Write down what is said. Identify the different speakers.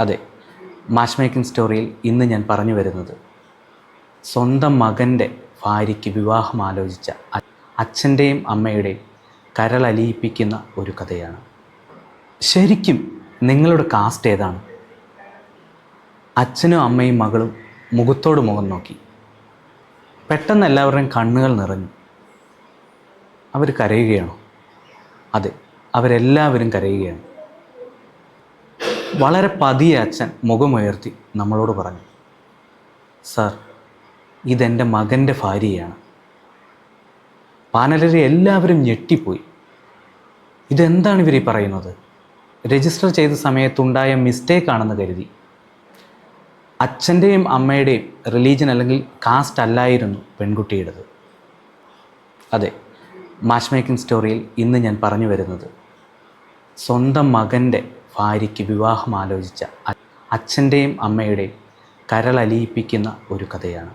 Speaker 1: അതെ, match making സ്റ്റോറിയിൽ ഇന്ന് ഞാൻ പറഞ്ഞു വരുന്നത് സ്വന്തം മകൻ്റെ ഭാര്യയ്ക്ക് വിവാഹം ആലോചിച്ച അച്ഛൻ്റെയും അമ്മയുടെയും കരളലിയിപ്പിക്കുന്ന ഒരു കഥയാണ്. ശരിക്കും നിങ്ങളുടെ കാസ്റ്റ് ഏതാണ്? അച്ഛനും അമ്മയും മകളും മുഖത്തോട് മുഖം നോക്കി. പെട്ടെന്ന് എല്ലാവരുടെയും കണ്ണുകൾ നിറഞ്ഞു. അവർ കരയുകയാണോ? അതെ, അവരെല്ലാവരും കരയുകയാണ്. വളരെ പതിയെ അച്ഛൻ മുഖമുയർത്തി നമ്മളോട് പറഞ്ഞു, സാർ, ഇതെൻ്റെ മകൻ്റെ ഭാര്യയാണ്. പാനലരെ എല്ലാവരും ഞെട്ടിപ്പോയി. ഇതെന്താണ് ഇവർ പറയുന്നത്? രജിസ്റ്റർ ചെയ്ത സമയത്തുണ്ടായ മിസ്റ്റേക്കാണെന്ന് കരുതി. അച്ഛൻ്റെയും അമ്മയുടെയും റിലീജിയൻ അല്ലെങ്കിൽ കാസ്റ്റ് അല്ലായിരുന്നു പെൺകുട്ടിയുടേത്. അതെ, മാച്ച് മേക്കിംഗ് സ്റ്റോറിയിൽ ഇന്ന് ഞാൻ പറഞ്ഞു വരുന്നത് സ്വന്തം മകൻ്റെ ഭാര്യയ്ക്ക് വിവാഹം ആലോചിച്ച അച്ഛൻ്റെയും അമ്മയുടെയും കരളലിയിപ്പിക്കുന്ന ഒരു കഥയാണ്.